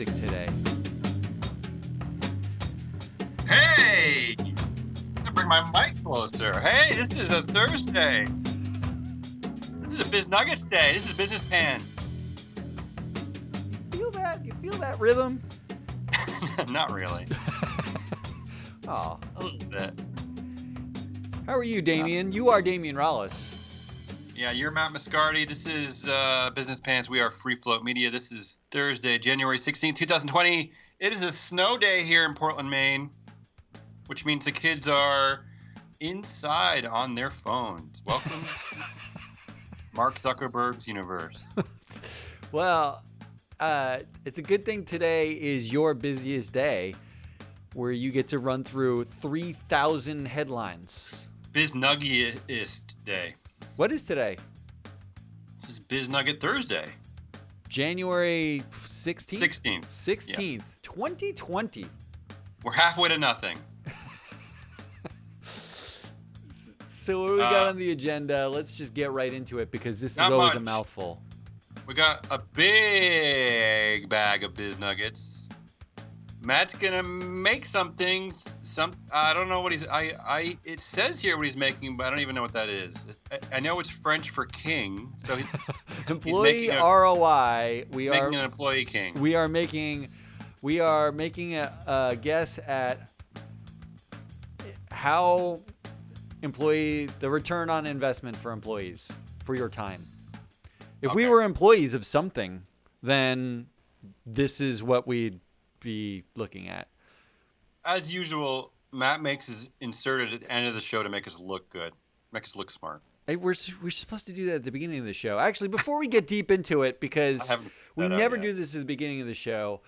music today? Hey! I'm gonna bring my mic closer. Hey, this is a Thursday. This is a Biz Nuggets day. This is Business Pants. Feel that? You feel that rhythm? Not really. Oh, A little bit. how are you, Damien? You are Damien Rollis. Yeah, you're Matt Mascardi. This is Business Pants. We are Free Float Media. This is Thursday, January 16th, 2020. It is a snow day here in Portland, Maine, which means the kids are inside on their phones. Welcome to Mark Zuckerberg's universe. Well, it's a good thing today is your busiest day, where you get to run through 3,000 headlines. Biz Nuggetist day. What is today? This is Biz Nugget Thursday. January 16th? 16th. 16th, 2020. We're halfway to nothing. So what do we got on the agenda? Let's just get right into it because this is always a mouthful. We got a big bag of Biz Nuggets. Matt's gonna make something. I don't know what he's. It says here what he's making, but I don't even know what that is. I know it's French for king. So employee ROI. He's making an employee king. We are making a guess at how the return on investment for employees for your time. If we were employees of something, then this is what we'd be looking at. As usual, Matt makes his inserted at the end of the show to make us look good, make us look smart. Hey, we're supposed to do that at the beginning of the show. Actually, before we get deep into it, because we never do this at the beginning of the show,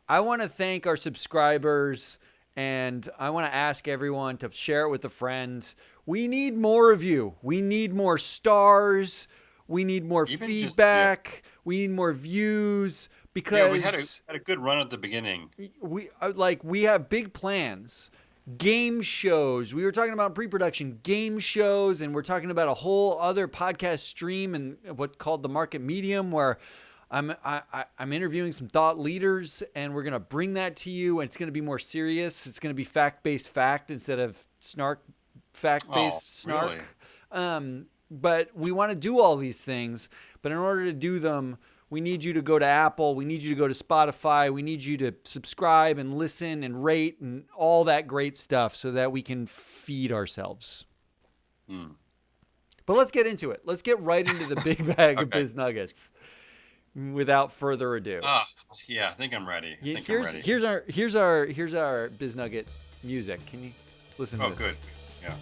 I want to thank our subscribers, and I want to ask everyone to share it with a friend. We need more of you. We need more stars. We need more feedback. We need more views. Because we had a good run at the beginning. We have big plans, game shows. We were talking about pre-production game shows, and we're talking about a whole other podcast stream and what's called the Market Medium, where I'm interviewing some thought leaders, and we're gonna bring that to you. And it's gonna be more serious. It's gonna be fact-based fact instead of fact-based snark. Really? But we want to do all these things, but in order to do them, we need you to go to Apple. We need you to go to Spotify. We need you to subscribe and listen and rate and all that great stuff so that we can feed ourselves. But let's get into it. Let's get right into the big bag of Biz Nuggets without further ado. Yeah, I think I'm ready. Here's our Biz Nugget music. Can you listen to this? Oh, good. Yeah.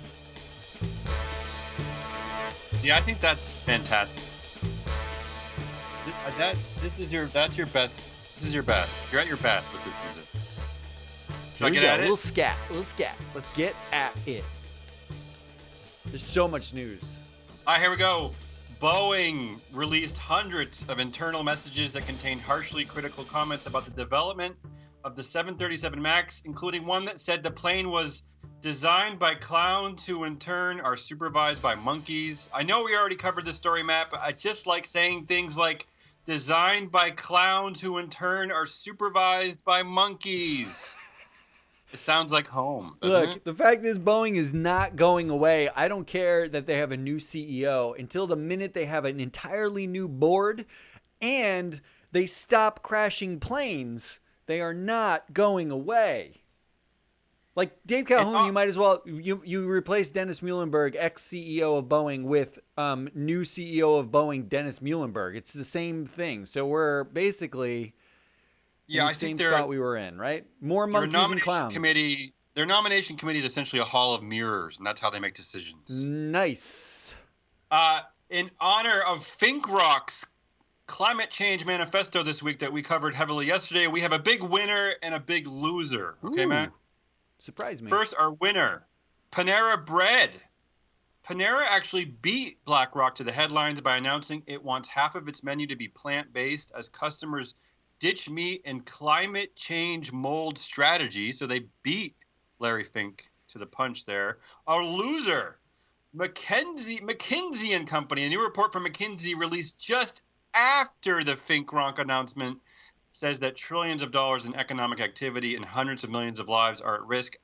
See, I think that's fantastic. That's your best. This is your best. You're at your best with this music. Should I get at it? A little scat. Let's get at it. There's so much news. All right, here we go. Boeing released hundreds of internal messages that contained harshly critical comments about the development of the 737 MAX, including one that said the plane was designed by clowns who in turn are supervised by monkeys. I know we already covered this story, Matt, but I just like saying things like designed by clowns who in turn are supervised by monkeys. It sounds like home, doesn't it? The fact is Boeing is not going away. I don't care that they have a new CEO until the minute they have an entirely new board and they stop crashing planes. They are not going away. Like Dave Calhoun, you might as well you replace Dennis Muhlenberg, ex-CEO of Boeing, with new CEO of Boeing, Dennis Muhlenberg. It's the same thing. So we're basically in the same spot we were in, right? More monkeys and clowns. Their nomination committee is essentially a hall of mirrors, and that's how they make decisions. Nice. In honor of Finkrock's climate change manifesto this week that we covered heavily yesterday, we have a big winner and a big loser. Okay, Matt? Surprise me. First, our winner, Panera Bread. Panera actually beat Blackrock to the headlines by announcing it wants half of its menu to be plant-based as customers ditch meat and climate change mold strategy. So they beat Larry Fink to the punch there. Our loser, McKinsey and Company. A new report from McKinsey released just after the Finkrock announcement says that trillions of dollars in economic activity and hundreds of millions of lives are at risk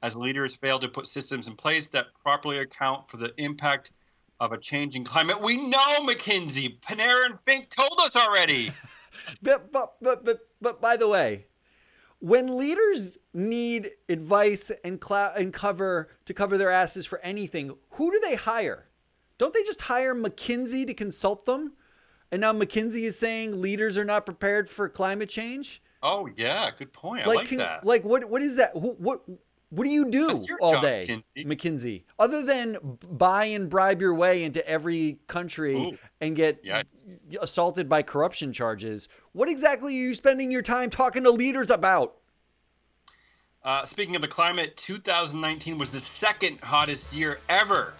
as leaders fail to put systems in place that properly account for the impact of a changing climate. We know, McKinsey. Panera and Fink told us already. But by the way, when leaders need advice and cover to cover their asses for anything, who do they hire? Don't they just hire McKinsey to consult them? And now McKinsey is saying leaders are not prepared for climate change? Oh, yeah, good point. I like that. Like, what is that? What do you do all job, day, McKinsey? Other than buy and bribe your way into every country and get assaulted by corruption charges, what exactly are you spending your time talking to leaders about? Speaking of the climate, 2019 was the second hottest year ever.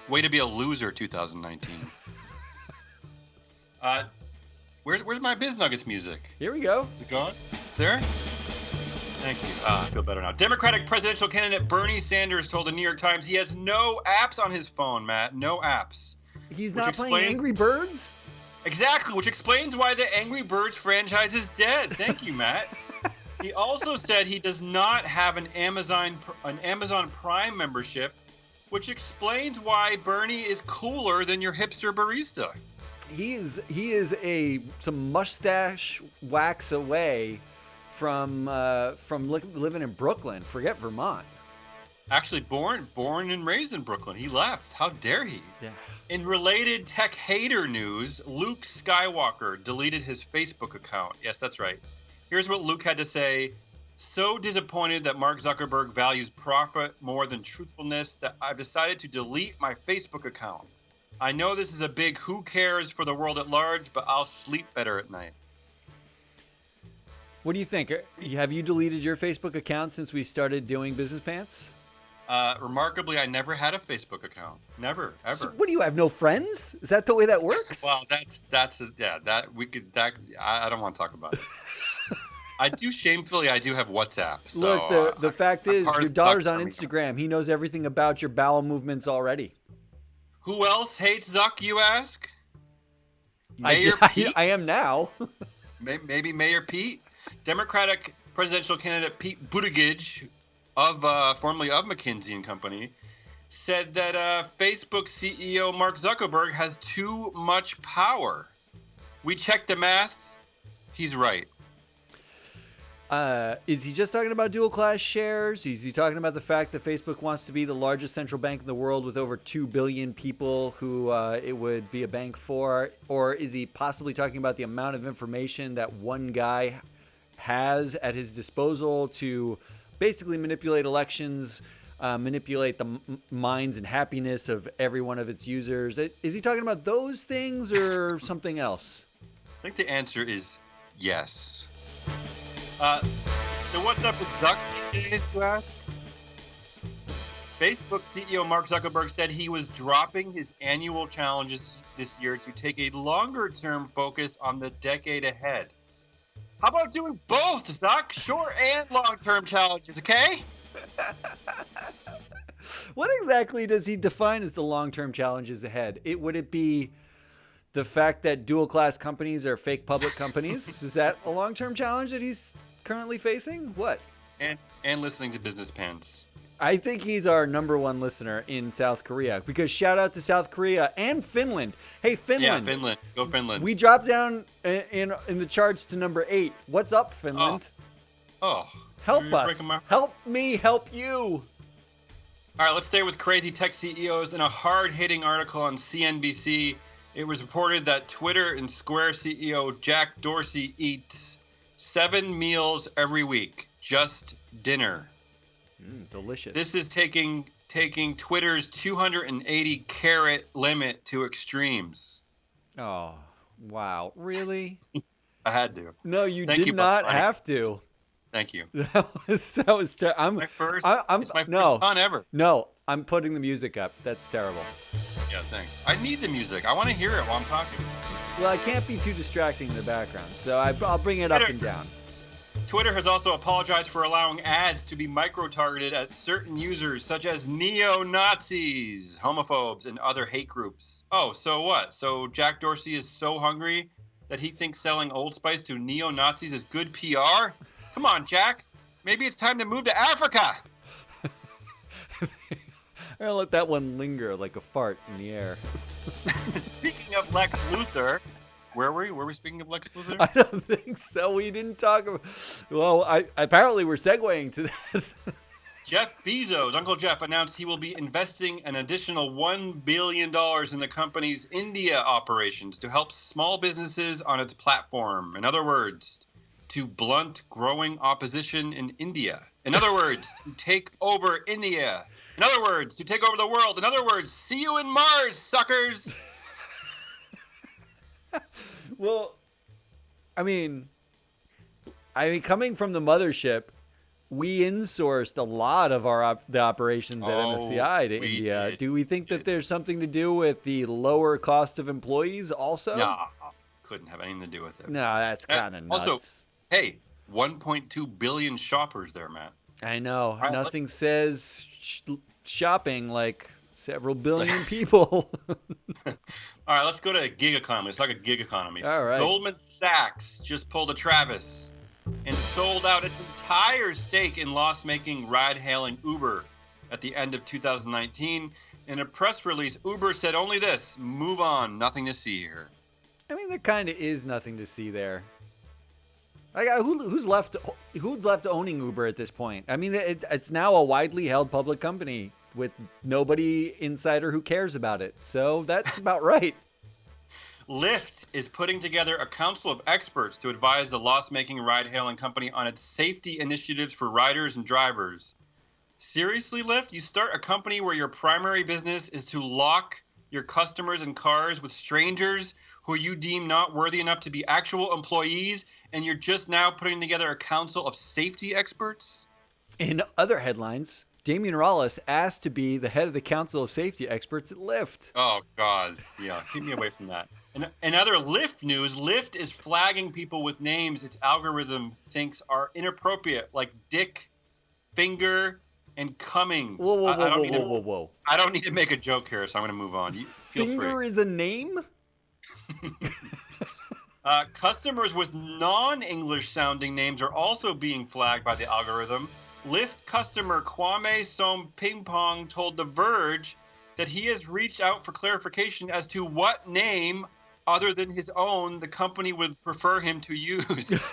Way to be a loser, 2019. Where's my Biz Nuggets music? Here we go. Is it gone? Is there? Thank you. I feel better now. Democratic presidential candidate Bernie Sanders told the New York Times he has no apps on his phone, Matt. No apps. He's not playing Angry Birds? Exactly, which explains why the Angry Birds franchise is dead. Thank you, Matt. He also said he does not have an Amazon Prime membership, which explains why Bernie is cooler than your hipster barista. He is some mustache wax away from living in Brooklyn. Forget Vermont. Actually, born and raised in Brooklyn. He left. How dare he? Yeah. In related tech hater news, Luke Skywalker deleted his Facebook account. Yes, that's right. Here's what Luke had to say. So disappointed that Mark Zuckerberg values profit more than truthfulness that I've decided to delete my Facebook account. I know this is a big who cares for the world at large, but I'll sleep better at night. What do you think? Have you deleted your Facebook account since we started doing Business Pants? Remarkably, I never had a Facebook account. Never, ever. So what do you have? No friends? Is that the way that works? Well, I don't want to talk about it. I do have WhatsApp. So, look, the fact is, your daughter's on Instagram. He knows everything about your bowel movements already. Who else hates Zuck, you ask? Mayor Pete? I am now. Maybe Mayor Pete? Democratic presidential candidate Pete Buttigieg, formerly of McKinsey and Company, said that Facebook CEO Mark Zuckerberg has too much power. We checked the math. He's right. Is he just talking about dual class shares? Is he talking about the fact that Facebook wants to be the largest central bank in the world with over 2 billion people who it would be a bank for? Or is he possibly talking about the amount of information that one guy has at his disposal to basically manipulate elections, manipulate the minds and happiness of every one of its users? Is he talking about those things or something else? I think the answer is yes. So what's up with Zuck these days, you ask? Facebook CEO Mark Zuckerberg said he was dropping his annual challenges this year to take a longer-term focus on the decade ahead. How about doing both, Zuck? Short and long-term challenges, okay? What exactly does he define as the long-term challenges ahead? Would it be the fact that dual-class companies are fake public companies? Is that a long-term challenge that he's currently facing? What? And listening to Business Pants. I think he's our number one listener in South Korea, because shout out to South Korea and Finland. Hey, Finland. Yeah, Finland. Go Finland. We dropped down in the charts to number 8. What's up, Finland? Oh. Help us. Help me help you. All right, let's stay with crazy tech CEOs. In a hard-hitting article on CNBC, it was reported that Twitter and Square CEO Jack Dorsey eats 7 meals every week, just dinner. Delicious. This is taking Twitter's 280 carrot limit to extremes. Oh, wow. Really? I had to. No, you did not have to. Thank you. That was terrible. My first pun ever. No, I'm putting the music up. That's terrible. Yeah, thanks. I need the music. I want to hear it while I'm talking. Well, I can't be too distracting in the background, so I'll bring it up and down. Twitter has also apologized for allowing ads to be micro-targeted at certain users, such as neo-Nazis, homophobes, and other hate groups. Oh, so what? So Jack Dorsey is so hungry that he thinks selling Old Spice to neo-Nazis is good PR? Come on, Jack. Maybe it's time to move to Africa. I'll let that one linger like a fart in the air. Speaking of Lex Luthor, where were we? Were we speaking of Lex Luthor? I don't think so. We didn't talk about. Well, apparently we're segueing to that. Jeff Bezos, Uncle Jeff, announced he will be investing an additional $1 billion in the company's India operations to help small businesses on its platform. In other words, to blunt growing opposition in India. In other words, to take over India. In other words, to take over the world. In other words, see you in Mars, suckers. Well, I mean, coming from the mothership, we insourced a lot of the operations at MSCI to India. Do we think that there's something to do with the lower cost of employees also? No, couldn't have anything to do with it. No, that's kind of nuts. Also, hey, 1.2 billion shoppers there, Matt. I know. Right, nothing says shopping like several billion people. All right, let's go to gig economy. Let's talk about gig economy. All right. Goldman Sachs just pulled a Travis and sold out its entire stake in loss-making ride-hailing Uber at the end of 2019. In a press release, Uber said only this: move on, nothing to see here. I mean, there kind of is nothing to see there. Like, who's left owning Uber at this point? I mean, it's now a widely held public company with nobody insider who cares about it. So that's about right. Lyft is putting together a council of experts to advise the loss-making ride-hailing company on its safety initiatives for riders and drivers. Seriously, Lyft? You start a company where your primary business is to lock your customers in cars with strangers who you deem not worthy enough to be actual employees, and you're just now putting together a council of safety experts? In other headlines, Damian Rollis asked to be the head of the Council of Safety Experts at Lyft. Oh, God. Yeah, keep me away from that. In other Lyft news, Lyft is flagging people with names its algorithm thinks are inappropriate, like Dick, Finger, and Cummings. Whoa. I don't need to make a joke here, so I'm going to move on. Feel Finger free. is a name? Customers with non-English sounding names are also being flagged by the algorithm. Lyft customer Kwame Som Ping Pong told The Verge that he has reached out for clarification as to what name other than his own the company would prefer him to use.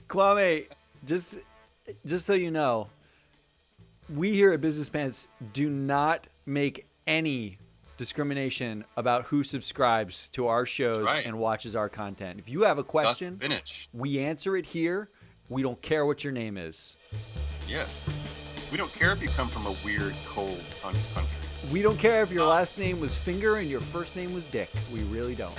Kwame, just so you know, we here at Business Pants do not make any discrimination about who subscribes to our shows and watches our content. If you have a question, we answer it here. We don't care what your name is. Yeah. We don't care if you come from a weird, cold country. We don't care if your last name was Finger and your first name was Dick. We really don't.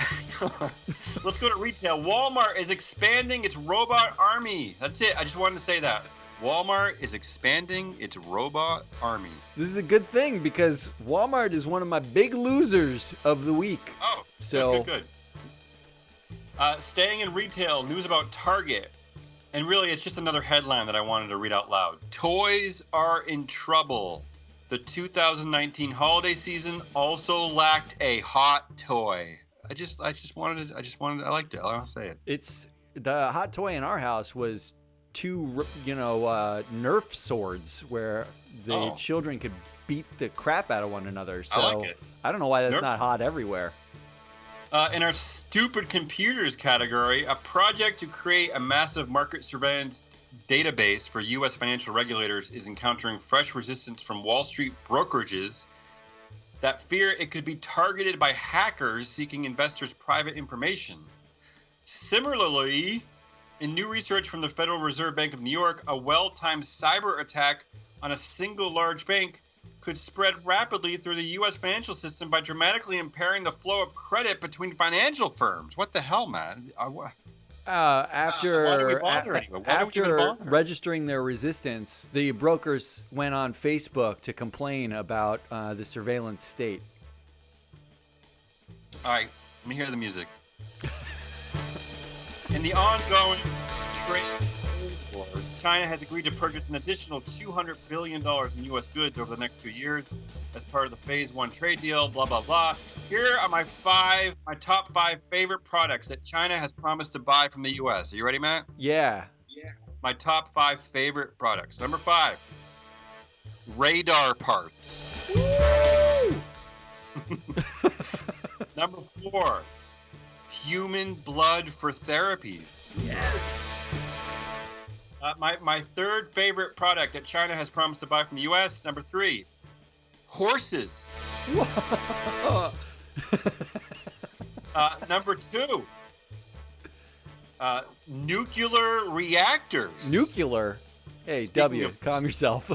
Let's go to retail. Walmart is expanding its robot army. That's it. I just wanted to say that. Walmart is expanding its robot army. This is a good thing because Walmart is one of my big losers of the week. Oh, good. Staying in retail, news about Target. And really, it's just another headline that I wanted to read out loud. Toys are in trouble. The 2019 holiday season also lacked a hot toy. I liked it. I'll say it. It's the hot toy in our house was two, Nerf swords where the children could beat the crap out of one another. So I like it. I don't know why that's not hot everywhere. In our stupid computers category, a project to create a massive market surveillance database for U.S. financial regulators is encountering fresh resistance from Wall Street brokerages that fear it could be targeted by hackers seeking investors' private information. Similarly, in new research from the Federal Reserve Bank of New York, a well-timed cyber attack on a single large bank could spread rapidly through the U.S. financial system by dramatically impairing the flow of credit between financial firms. What the hell, man? After registering their resistance, the brokers went on Facebook to complain about the surveillance state. All right, let me hear the music. In the ongoing trade wars, China has agreed to purchase an additional $200 billion in U.S. goods over the next 2 years as part of the Phase 1 trade deal, blah, blah, blah. Here are my top five favorite products that China has promised to buy from the U.S. Are you ready, Matt? Yeah. My top 5 favorite products. Number 5, radar parts. Woo! Number 4, human blood for therapies. Yes. My third favorite product that China has promised to buy from the U.S. Number 3, horses. Number 2, nuclear reactors. Nuclear. Hey, Speaking W, of- calm yourself.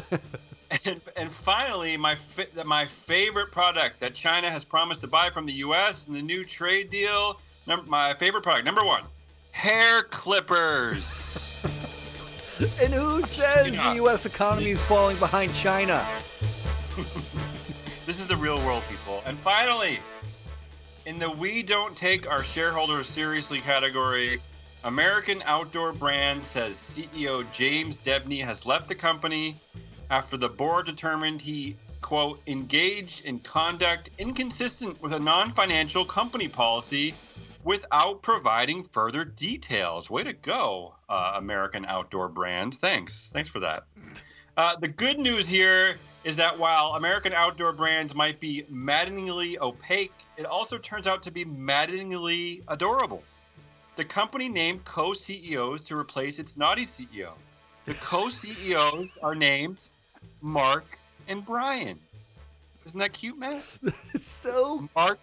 And finally, my favorite product that China has promised to buy from the U.S. in the new trade deal. My favorite product, number 1, hair clippers. And who says the U.S. economy is falling behind China? This is the real world, people. And finally, in the we don't take our shareholders seriously category, American Outdoor Brand says CEO James Debney has left the company after the board determined he, quote, engaged in conduct inconsistent with a non-financial company policy without providing further details. Way to go, American Outdoor Brand. Thanks for that. The good news here is that while American Outdoor Brands might be maddeningly opaque, it also turns out to be maddeningly adorable. The company named co-CEOs to replace its naughty CEO. The co-CEOs are named Mark and Brian. Isn't that cute, Matt? So Mark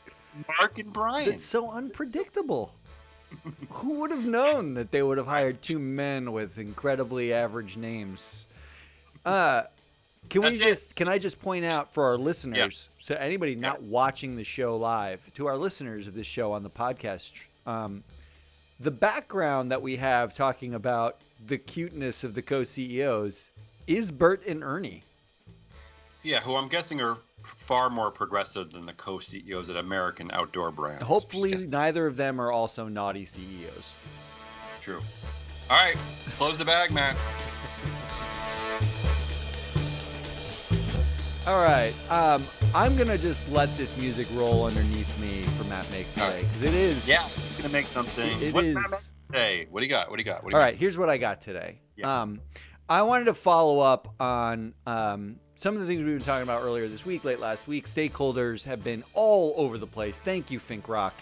and Brian. It's so unpredictable. Who would have known that they would have hired two men with incredibly average names? Can I just point out for our listeners, so anybody not watching the show live, to our listeners of this show on the podcast, the background that we have talking about the cuteness of the co-CEOs is Bert and Ernie. Yeah, who I'm guessing are far more progressive than the co-CEOs at American Outdoor Brands. Hopefully neither of them are also naughty CEOs. True. All right, close the bag, Matt. All right, I'm going to just let this music roll underneath me for Matt Makes today, because it is... Yeah, he's going to make something. What's Matt Makes today? What do you got? All right, here's what I got today. Yeah. I wanted to follow up on some of the things we were talking about earlier this week, late last week. Stakeholders have been all over the place. Thank you, Finkrock.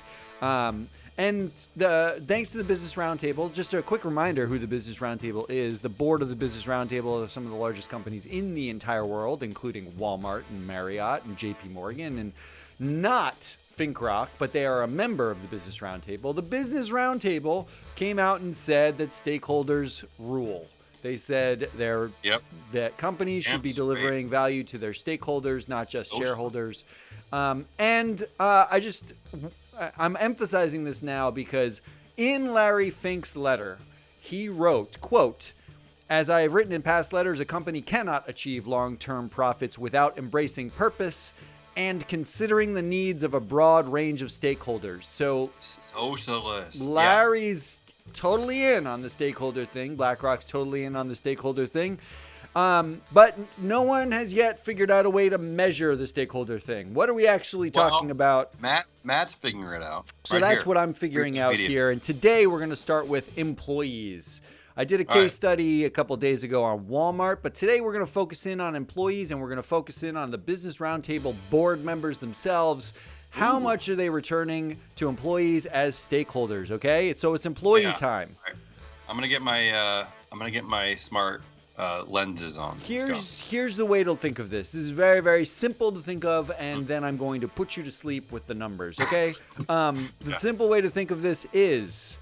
And thanks to the Business Roundtable, just a quick reminder who the Business Roundtable is. The board of the Business Roundtable are some of the largest companies in the entire world, including Walmart and Marriott and JP Morgan, and not Finkrock, but they are a member of the Business Roundtable. The Business Roundtable came out and said that stakeholders rule. They said that companies should be delivering value to their stakeholders, not just shareholders. I'm emphasizing this now because in Larry Fink's letter, he wrote, quote, "As I have written in past letters, a company cannot achieve long-term profits without embracing purpose and considering the needs of a broad range of stakeholders." So socialist. Larry's totally in on the stakeholder thing. Blackrock's totally in on the stakeholder thing. But no one has yet figured out a way to measure the stakeholder thing. What are we actually talking about? Matt's figuring it out. So that's what I'm figuring out here. And today we're going to start with employees. I did a case study a couple days ago on Walmart, but today we're going to focus in on employees, and we're going to focus in on the Business Roundtable board members themselves. How much are they returning to employees as stakeholders? Okay, so it's employee time. Right. I'm gonna get my smart lenses on. Here's the way to think of this. This is very, very simple to think of, and then I'm going to put you to sleep with the numbers. Okay. The simple way to think of this is,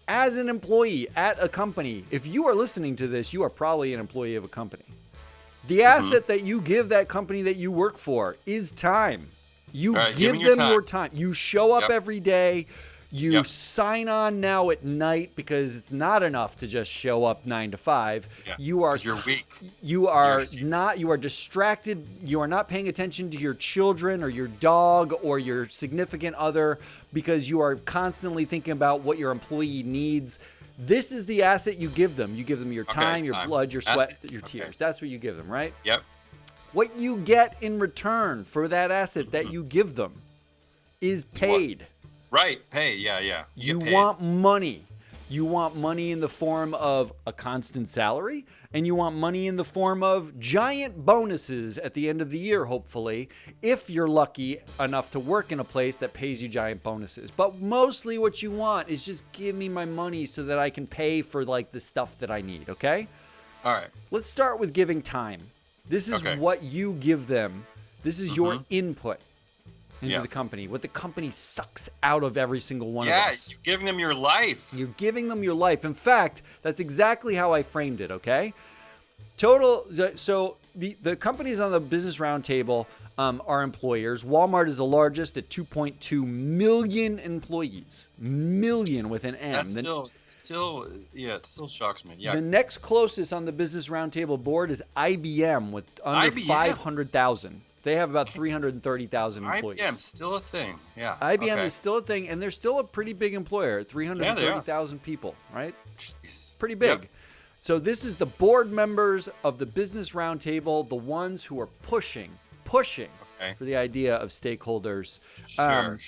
as an employee at a company, if you are listening to this, you are probably an employee of a company. The asset that you give that company that you work for is time. You give them your time. You show up every day. You sign on now at night because it's not enough to just show up 9 to 5. Yeah, you're weak. You are distracted. You are not paying attention to your children or your dog or your significant other because you are constantly thinking about what your employee needs. This is the asset you give them. You give them your time, your blood, your sweat, your tears. That's what you give them, right? Yep. What you get in return for that asset that you give them is paid. Right. Pay. Yeah. You want money. You want money in the form of a constant salary, and you want money in the form of giant bonuses at the end of the year, hopefully, if you're lucky enough to work in a place that pays you giant bonuses. But mostly what you want is just give me my money so that I can pay for like the stuff that I need, okay? All right. Let's start with giving time. This is what you give them. This is your input into the company, what the company sucks out of every single one of us. Yeah, you're giving them your life. You're giving them your life. In fact, that's exactly how I framed it, okay? So the companies on the Business Roundtable are employers. Walmart is the largest at 2.2 million employees. Million with an M. That's still shocks me. Yeah. The next closest on the Business Roundtable board is IBM with under 500,000. They have about 330,000 employees. IBM's still a thing. Yeah. IBM is still a thing, and they're still a pretty big employer, 330,000 people, right? Jeez. Pretty big. Yep. So this is the board members of the Business Roundtable, the ones who are pushing for the idea of stakeholders. Sure.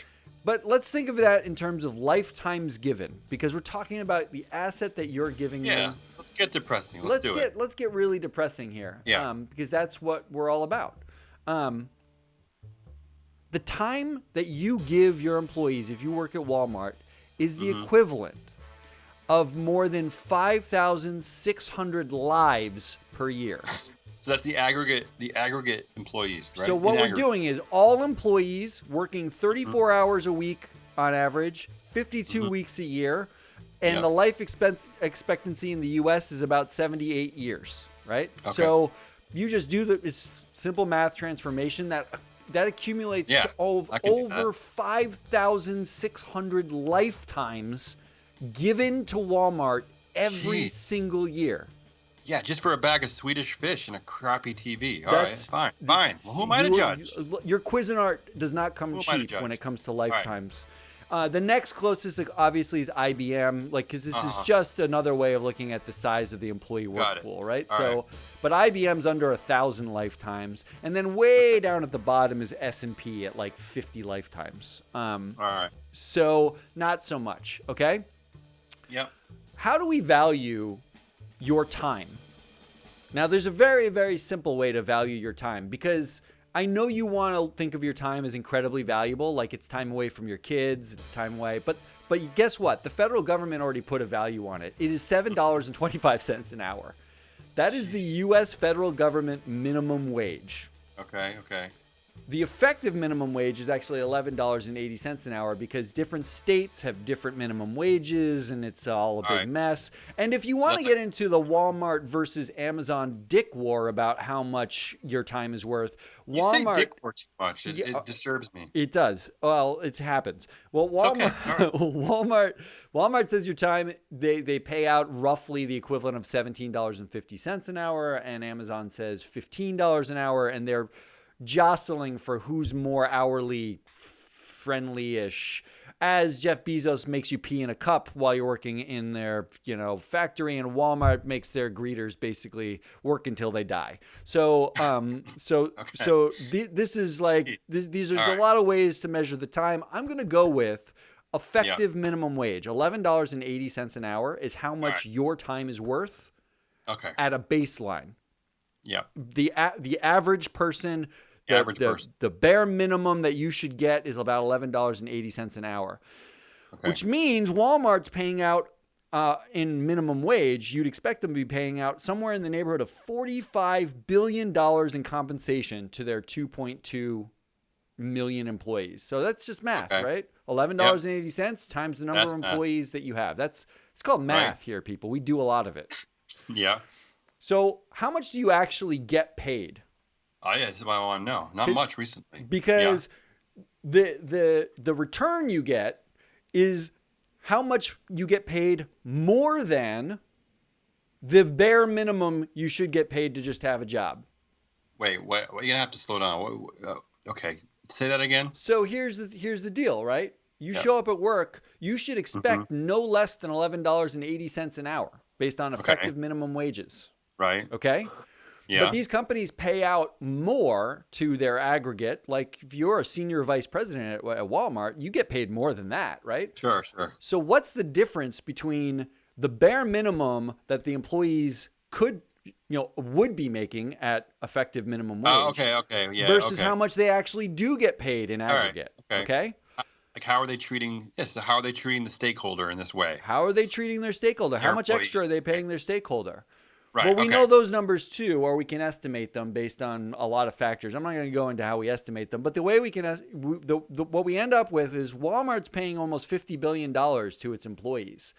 But let's think of that in terms of lifetimes given, because we're talking about the asset that you're giving them. Yeah, let's get depressing. Let's get really depressing here. Yeah. Because that's what we're all about. The time that you give your employees, if you work at Walmart, is the equivalent of more than 5,600 lives per year. So that's the aggregate employees, right? So what we're doing is all employees working 34 hours a week on average, 52 weeks a year, and the life expectancy in the U.S. is about 78 years, right? Okay. So you just do it's simple math transformation that accumulates to over 5,600 lifetimes given to Walmart every single year. Yeah, just for a bag of Swedish fish and a crappy TV. All right, fine. Well, who am I to judge? Your Cuisinart does not come cheap when it comes to lifetimes. Right. The next closest, obviously, is IBM, because this is just another way of looking at the size of the employee work pool, right? But IBM's under 1,000 lifetimes, and then way down at the bottom is S&P at 50 lifetimes. All right. So not so much, okay? Yep. How do we value your time? Now, there's a very, very simple way to value your time, because I know you want to think of your time as incredibly valuable, like it's time away from your kids, it's time away. But guess what? The federal government already put a value on it. It is $7.25 an hour. That is the U.S. federal government minimum wage. Okay. The effective minimum wage is actually $11.80 an hour, because different states have different minimum wages, and it's all a big mess. And if you want to get into the Walmart versus Amazon dick war about how much your time is worth, Walmart... You say dick war too much. It disturbs me. It does. Well, it happens. Well, Walmart, Walmart says your time, they pay out roughly the equivalent of $17.50 an hour, and Amazon says $15 an hour, and they're jostling for who's more hourly friendly-ish, as Jeff Bezos makes you pee in a cup while you're working in their factory, and Walmart makes their greeters basically work until they die. So this is these are a lot of ways to measure the time. I'm gonna go with effective minimum wage. $11.80 an hour is how much your time is worth at a baseline. Yeah. The average person, the bare minimum that you should get is about $11.80 an hour, which means Walmart's paying out in minimum wage. You'd expect them to be paying out somewhere in the neighborhood of $45 billion in compensation to their 2.2 million employees. So that's just math, right? $11.80 times the number of employees that you have. It's called math here, people. We do a lot of it. Yeah. So how much do you actually get paid? Oh, yeah, this is what I want to know. Not much recently. Because the return you get is how much you get paid more than the bare minimum you should get paid to just have a job. Wait, you're going to have to slow down. Okay, say that again. So here's the deal, right? You Yep. show up at work, you should expect no less than $11.80 an hour based on effective minimum wages. Right. Okay? Yeah. But these companies pay out more to their aggregate. Like if you're a senior vice president at Walmart, you get paid more than that, right? Sure. So what's the difference between the bare minimum that the employees would be making at effective minimum wage Okay. Yeah. versus okay. how much they actually do get paid in aggregate? Okay. Okay? Like, how are they treating? Yes. So how are they treating the stakeholder in this way? How are they treating their stakeholder? How Their much extra are employees. they paying their stakeholder? Right. Well, we okay. know those numbers too, or we can estimate them based on a lot of factors. I'm not going to go into how we estimate them, but the way we can, what we end up with is Walmart's paying almost $50 billion to its employees.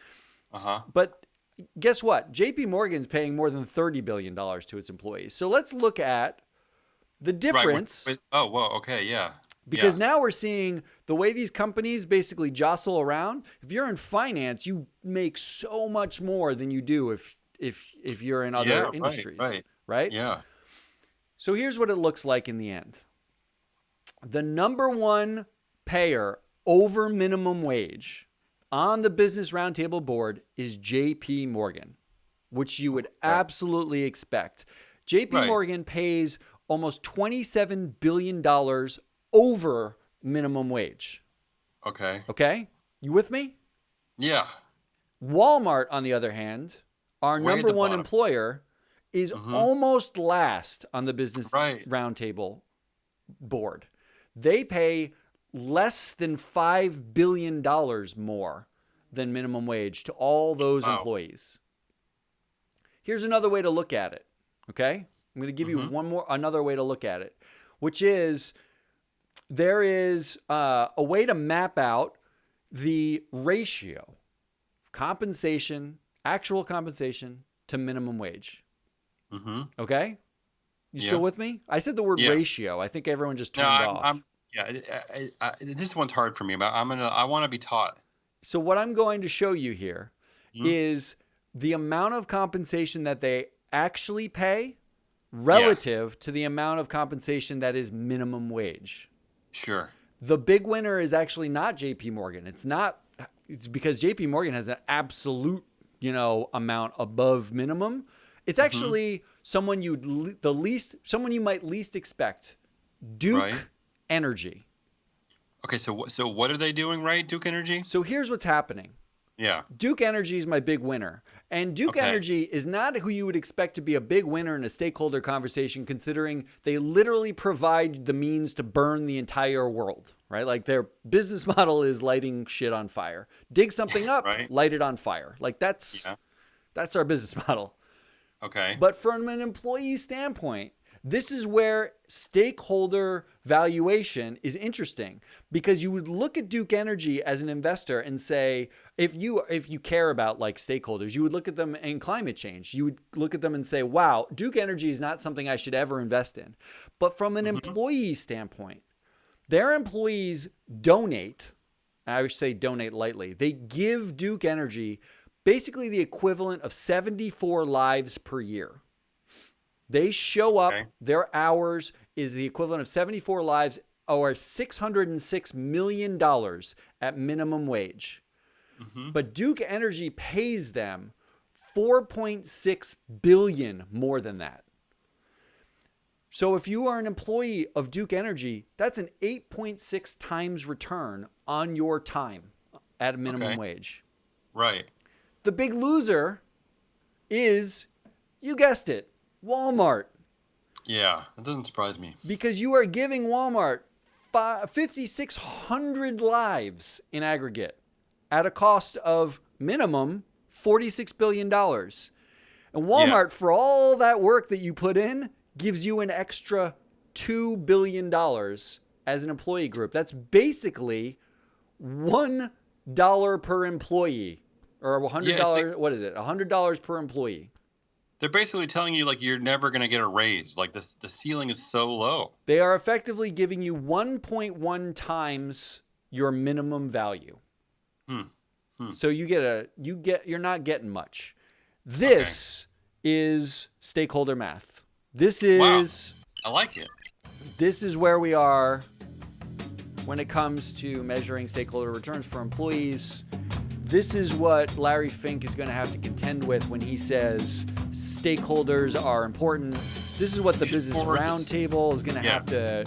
But guess what? JP Morgan's paying more than $30 billion to its employees. So let's look at the difference. Right. Oh, well, okay. Yeah. Because now we're seeing the way these companies basically jostle around. If you're in finance, you make so much more than you do if you're in other industries, right? Yeah. So here's what it looks like in the end. The number one payer over minimum wage on the Business Roundtable board is JP Morgan, which you would absolutely expect. JP Morgan pays almost $27 billion over minimum wage. Okay? You with me? Yeah. Walmart, on the other hand, our number one employer, is almost last on the Business Roundtable board. They pay less than $5 billion more than minimum wage to all those employees. Here's another way to look at it, okay? I'm going to give you another way to look at it, which is there is a way to map out the ratio of compensation, actual compensation to minimum wage. Okay? You still with me? I said the word ratio. I think everyone just turned off. This one's hard for me, but I want to be taught. So what I'm going to show you here is the amount of compensation that they actually pay relative to the amount of compensation that is minimum wage. Sure. The big winner is actually not JP Morgan. It's because JP Morgan has an absolute, amount above minimum. It's actually someone you might least expect. Duke Energy. Okay, so what are they doing right, Duke Energy? So here's what's happening. Yeah. Duke Energy is my big winner. And Duke Energy is not who you would expect to be a big winner in a stakeholder conversation, considering they literally provide the means to burn the entire world, right? Like their business model is lighting shit on fire. Dig something up, light it on fire. Like that's our business model. Okay. But from an employee standpoint, this is where stakeholder valuation is interesting, because you would look at Duke Energy as an investor and say, if you care about like stakeholders, you would look at them in climate change. You would look at them and say, wow, Duke Energy is not something I should ever invest in. But from an employee standpoint, their employees donate. I would say donate lightly. They give Duke Energy basically the equivalent of 74 lives per year. They show up, their hours is the equivalent of 74 lives, or $606 million at minimum wage. But Duke Energy pays them $4.6 billion more than that. So if you are an employee of Duke Energy, that's an 8.6 times return on your time at a minimum wage. Right. The big loser is, you guessed it, Walmart. Yeah, it doesn't surprise me. Because you are giving Walmart 5,600 lives in aggregate at a cost of minimum $46 billion. And Walmart, for all that work that you put in, gives you an extra $2 billion as an employee group. That's basically $1 per employee. Or $100, what is it? $100 per employee. They're basically telling you like you're never going to get a raise. Like the ceiling is so low. They are effectively giving you 1.1 times your minimum value. So you're not getting much. This is stakeholder math. This is I like it. This is where we are when it comes to measuring stakeholder returns for employees. This is what Larry Fink is going to have to contend with when he says stakeholders are important. This is what the Business Roundtable is going to have to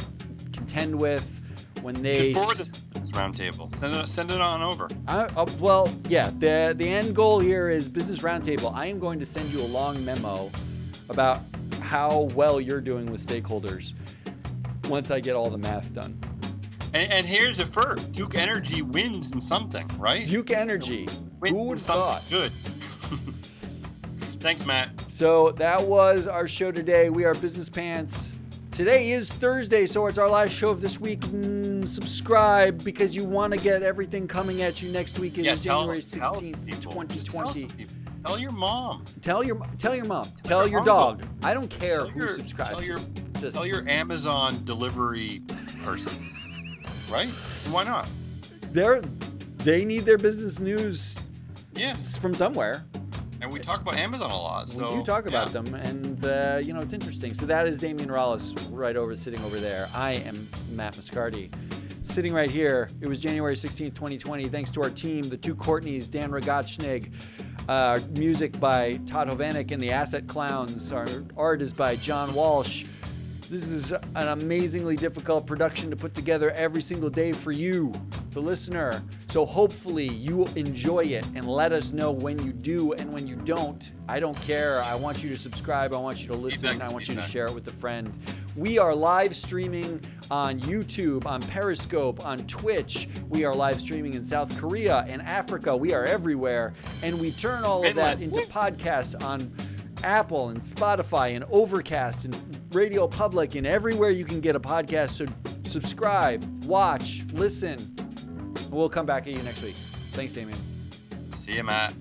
contend with when they forward this Roundtable. Send it on over. The end goal here is Business Roundtable. I am going to send you a long memo about how well you're doing with stakeholders once I get all the math done. And here's the first. Duke Energy wins in something, right? Duke Energy. Wins Who would in something thought? good. Thanks, Matt. So that was our show today. We are Business Pants. Today is Thursday, so it's our last show of this week. Subscribe because you want to get everything coming at you next week. Is January 16th, 2020. Tell your mom. Tell your mom. Tell your dog. I don't care who subscribes. Tell your Amazon delivery person. Right? Why not? They need their business news from somewhere. And we talk about Amazon a lot. So, we do talk about them, and it's interesting. So that is Damian Rollis sitting over there. I am Matt Moscardi. Sitting right here, it was January 16th, 2020. Thanks to our team, the two Courtneys, Dan Rogachnig. Music by Todd Hovanek and the Asset Clowns. Our art is by John Walsh. This is an amazingly difficult production to put together every single day for you, the listener. So hopefully you enjoy it and let us know when you do and when you don't. I don't care. I want you to subscribe. I want you to listen. I want you to share it with a friend. We are live streaming on YouTube, on Periscope, on Twitch. We are live streaming in South Korea and Africa. We are everywhere. And we turn all of that into podcasts on Apple and Spotify and Overcast and Radio Public and everywhere you can get a podcast. So subscribe, watch, listen. We'll come back at you next week. Thanks, Damien. See you, Matt.